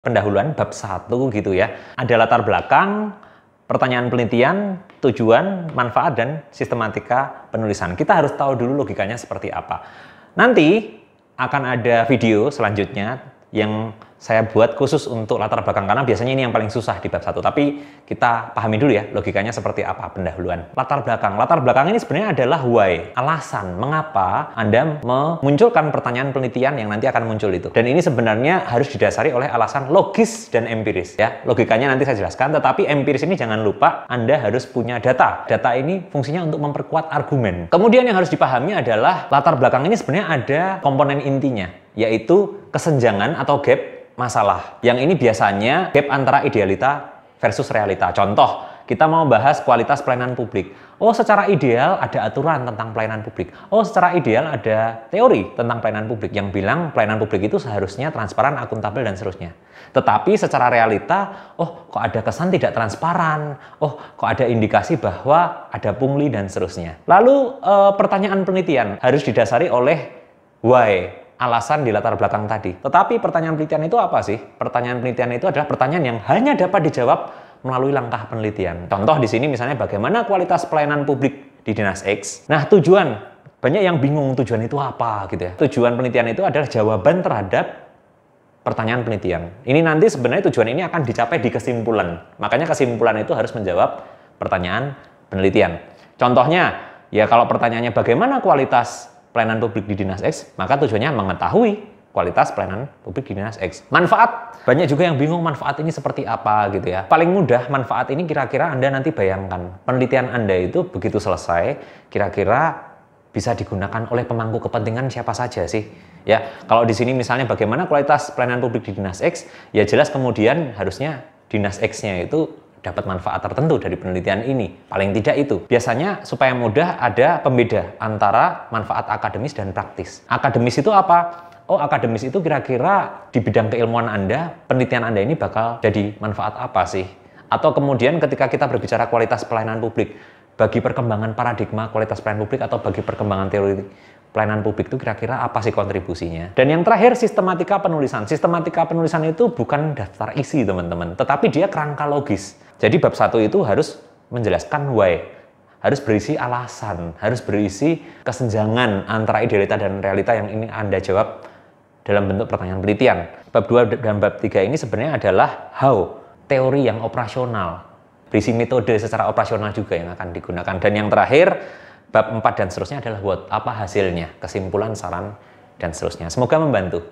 Pendahuluan bab 1 gitu ya. Ada latar belakang, pertanyaan penelitian, tujuan, manfaat, dan sistematika penulisan. Kita harus tahu dulu logikanya seperti apa. Nanti akan ada video selanjutnya yang saya buat khusus untuk latar belakang, karena biasanya ini yang paling susah di bab 1. Tapi kita pahami dulu ya logikanya seperti apa pendahuluan. Latar belakang ini sebenarnya adalah why, alasan mengapa Anda memunculkan pertanyaan penelitian yang nanti akan muncul itu. Dan ini sebenarnya harus didasari oleh alasan logis dan empiris ya. Logikanya nanti saya jelaskan, tetapi empiris ini jangan lupa Anda harus punya data. Data ini fungsinya untuk memperkuat argumen. Kemudian yang harus dipahami adalah latar belakang ini sebenarnya ada komponen intinya, yaitu kesenjangan atau gap masalah. Yang ini biasanya gap antara idealita versus realita. Contoh, kita mau bahas kualitas pelayanan publik. Oh, secara ideal ada aturan tentang pelayanan publik. Oh, secara ideal ada teori tentang pelayanan publik yang bilang pelayanan publik itu seharusnya transparan, akuntabel, dan seterusnya. Tetapi secara realita, oh kok ada kesan tidak transparan, oh kok ada indikasi bahwa ada pungli, dan seterusnya. Lalu pertanyaan penelitian harus didasari oleh why, alasan di latar belakang tadi. Tetapi pertanyaan penelitian itu apa sih? Pertanyaan penelitian itu adalah pertanyaan yang hanya dapat dijawab melalui langkah penelitian. Contoh di sini misalnya bagaimana kualitas pelayanan publik di Dinas X. Nah, tujuan, banyak yang bingung tujuan itu apa gitu ya. Tujuan penelitian itu adalah jawaban terhadap pertanyaan penelitian. Ini nanti sebenarnya tujuan ini akan dicapai di kesimpulan. Makanya kesimpulan itu harus menjawab pertanyaan penelitian. Contohnya, ya kalau pertanyaannya bagaimana kualitas pelayanan publik di Dinas X, maka tujuannya mengetahui kualitas pelayanan publik di Dinas X. Manfaat, banyak juga yang bingung manfaat ini seperti apa gitu ya. Paling mudah manfaat ini kira-kira Anda nanti bayangkan, penelitian Anda itu begitu selesai, kira-kira bisa digunakan oleh pemangku kepentingan siapa saja sih? Ya, kalau di sini misalnya bagaimana kualitas pelayanan publik di Dinas X, ya jelas kemudian harusnya Dinas X-nya itu dapat manfaat tertentu dari penelitian ini. Paling tidak itu. Biasanya supaya mudah ada pembeda antara manfaat akademis dan praktis. Akademis itu apa? Oh, akademis itu kira-kira di bidang keilmuan Anda, penelitian Anda ini bakal jadi manfaat apa sih? Atau kemudian ketika kita berbicara kualitas pelayanan publik, bagi perkembangan paradigma kualitas pelayanan publik atau bagi perkembangan teori pelayanan publik itu kira-kira apa sih kontribusinya? Dan yang terakhir, sistematika penulisan. Sistematika penulisan itu bukan daftar isi teman-teman, tetapi dia kerangka logis. Jadi bab 1 itu harus menjelaskan why, harus berisi alasan, harus berisi kesenjangan antara idealita dan realita yang ini Anda jawab dalam bentuk pertanyaan penelitian. Bab 2 dan bab 3 ini sebenarnya adalah how, teori yang operasional, berisi metode secara operasional juga yang akan digunakan. Dan yang terakhir, bab 4 dan seterusnya adalah what, apa hasilnya, kesimpulan, saran, dan seterusnya. Semoga membantu.